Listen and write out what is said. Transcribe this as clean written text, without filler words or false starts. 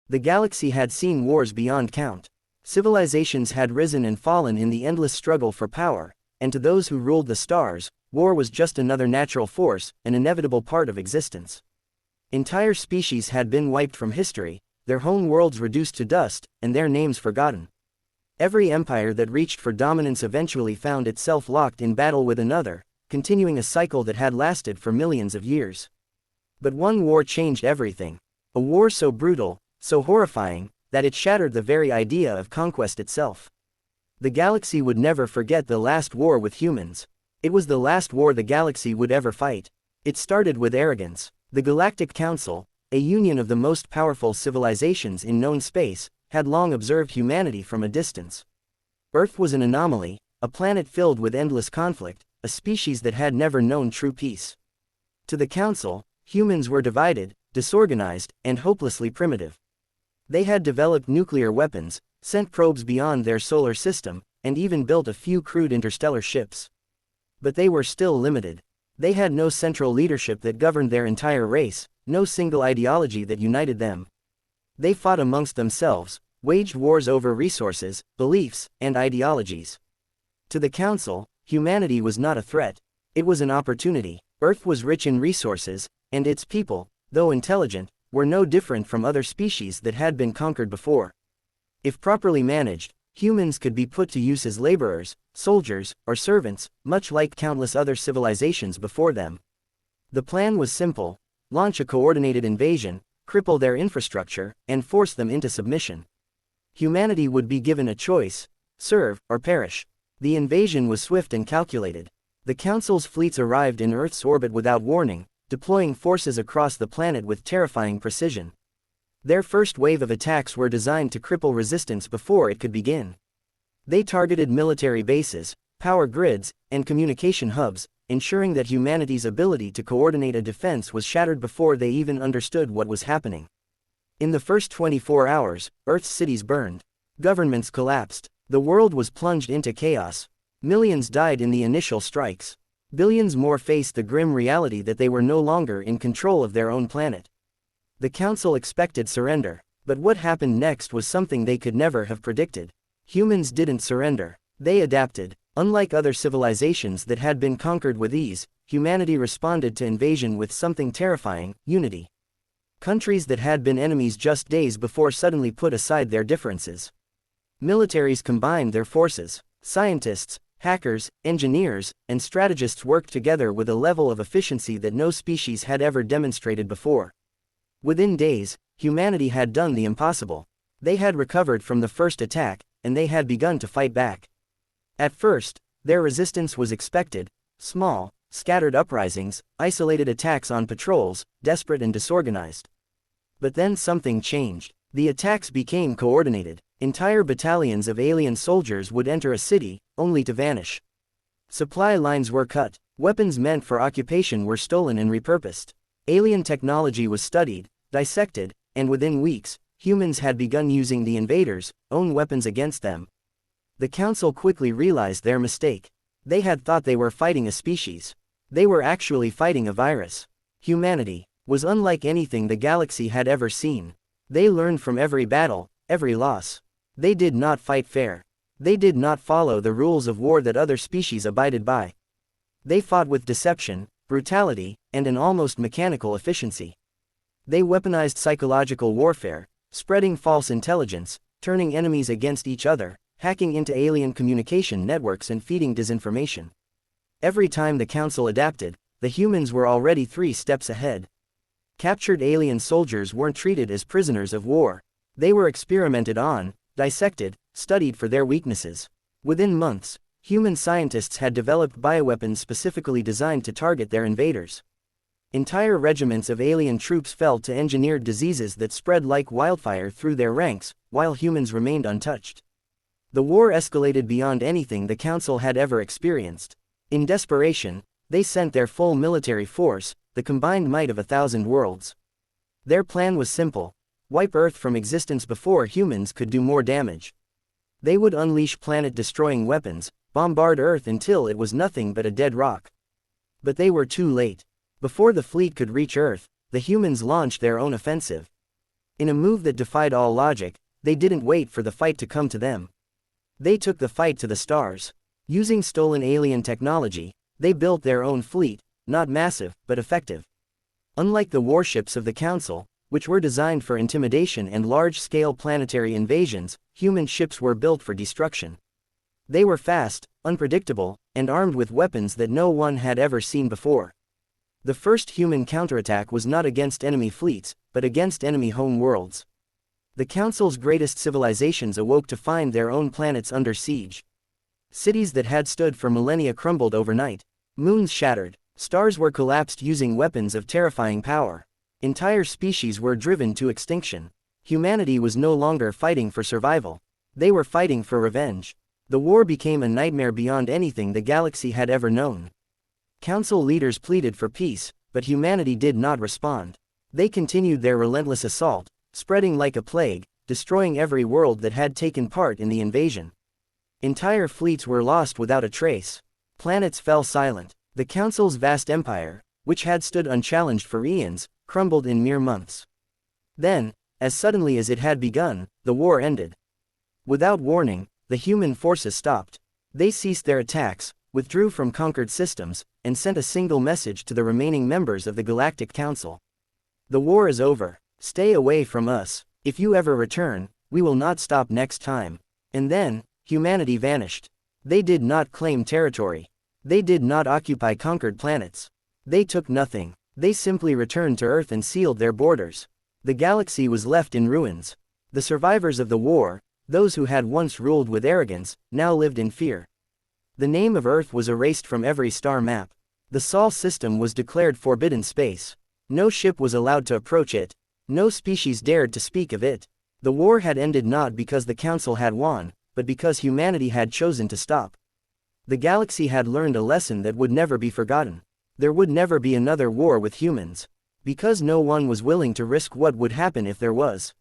The galaxy had seen wars beyond count. Civilizations had risen and fallen in the endless struggle for power, and to those who ruled the stars, war was just another natural force, an inevitable part of existence. Entire species had been wiped from history, their home worlds reduced to dust, and their names forgotten. Every empire that reached for dominance eventually found itself locked in battle with another, continuing a cycle that had lasted for millions of years. But one war changed everything. A war so brutal, so horrifying, that it shattered the very idea of conquest itself. The galaxy would never forget the last war with humans. It was the last war the galaxy would ever fight. It started with arrogance. The Galactic Council, a union of the most powerful civilizations in known space, had long observed humanity from a distance. Earth was an anomaly, a planet filled with endless conflict, a species that had never known true peace. To the Council, humans were divided, disorganized, and hopelessly primitive. They had developed nuclear weapons, sent probes beyond their solar system, and even built a few crude interstellar ships. But they were still limited. They had no central leadership that governed their entire race, no single ideology that united them. They fought amongst themselves, waged wars over resources, beliefs, and ideologies. To the Council, humanity was not a threat, it was an opportunity. Earth was rich in resources, and its people, though intelligent, were no different from other species that had been conquered before. If properly managed, humans could be put to use as laborers, soldiers, or servants, much like countless other civilizations before them. The plan was simple: launch a coordinated invasion, cripple their infrastructure, and force them into submission. Humanity would be given a choice: serve or perish. The invasion was swift and calculated. The Council's fleets arrived in Earth's orbit without warning, deploying forces across the planet with terrifying precision. Their first wave of attacks were designed to cripple resistance before it could begin. They targeted military bases, power grids, and communication hubs, ensuring that humanity's ability to coordinate a defense was shattered before they even understood what was happening. In the first 24 hours, Earth's cities burned. Governments collapsed. The world was plunged into chaos. Millions died in the initial strikes. Billions more faced the grim reality that they were no longer in control of their own planet. The Council expected surrender, but what happened next was something they could never have predicted. Humans didn't surrender. They adapted. Unlike other civilizations that had been conquered with ease, humanity responded to invasion with something terrifying: unity. Countries that had been enemies just days before suddenly put aside their differences. Militaries combined their forces. Scientists, hackers, engineers, and strategists worked together with a level of efficiency that no species had ever demonstrated before. Within days, humanity had done the impossible. They had recovered from the first attack, and they had begun to fight back. At first, their resistance was expected: small, scattered uprisings, isolated attacks on patrols, desperate and disorganized. But then something changed. The attacks became coordinated. Entire battalions of alien soldiers would enter a city, only to vanish. Supply lines were cut, weapons meant for occupation were stolen and repurposed. Alien technology was studied, dissected, and within weeks, humans had begun using the invaders' own weapons against them. The Council quickly realized their mistake. They had thought they were fighting a species. They were actually fighting a virus. Humanity was unlike anything the galaxy had ever seen. They learned from every battle, every loss. They did not fight fair. They did not follow the rules of war that other species abided by. They fought with deception, brutality, and an almost mechanical efficiency. They weaponized psychological warfare, spreading false intelligence, turning enemies against each other, hacking into alien communication networks and feeding disinformation. Every time the Council adapted, the humans were already 3 steps ahead. Captured alien soldiers weren't treated as prisoners of war. They were experimented on, dissected, studied for their weaknesses. Within months, human scientists had developed bioweapons specifically designed to target their invaders. Entire regiments of alien troops fell to engineered diseases that spread like wildfire through their ranks, while humans remained untouched. The war escalated beyond anything the Council had ever experienced. In desperation, they sent their full military force, the combined might of 1,000 worlds. Their plan was simple: wipe Earth from existence before humans could do more damage. They would unleash planet-destroying weapons, bombard Earth until it was nothing but a dead rock. But they were too late. Before the fleet could reach Earth, the humans launched their own offensive. In a move that defied all logic, they didn't wait for the fight to come to them. They took the fight to the stars. Using stolen alien technology, they built their own fleet, not massive, but effective. Unlike the warships of the Council, which were designed for intimidation and large-scale planetary invasions, human ships were built for destruction. They were fast, unpredictable, and armed with weapons that no one had ever seen before. The first human counterattack was not against enemy fleets, but against enemy home worlds. The Council's greatest civilizations awoke to find their own planets under siege. Cities that had stood for millennia crumbled overnight. Moons shattered. Stars were collapsed using weapons of terrifying power. Entire species were driven to extinction. Humanity was no longer fighting for survival. They were fighting for revenge. The war became a nightmare beyond anything the galaxy had ever known. Council leaders pleaded for peace, but humanity did not respond. They continued their relentless assault, spreading like a plague, destroying every world that had taken part in the invasion. Entire fleets were lost without a trace. Planets fell silent. The Council's vast empire, which had stood unchallenged for eons, crumbled in mere months. Then, as suddenly as it had begun, the war ended. Without warning, the human forces stopped. They ceased their attacks, withdrew from conquered systems, and sent a single message to the remaining members of the Galactic Council. The war is over. Stay away from us. If you ever return, we will not stop next time. And then, humanity vanished. They did not claim territory. They did not occupy conquered planets. They took nothing. They simply returned to Earth and sealed their borders. The galaxy was left in ruins. The survivors of the war, those who had once ruled with arrogance, now lived in fear. The name of Earth was erased from every star map. The Sol system was declared forbidden space. No ship was allowed to approach it. No species dared to speak of it. The war had ended not because the Council had won, but because humanity had chosen to stop. The galaxy had learned a lesson that would never be forgotten. There would never be another war with humans. Because no one was willing to risk what would happen if there was.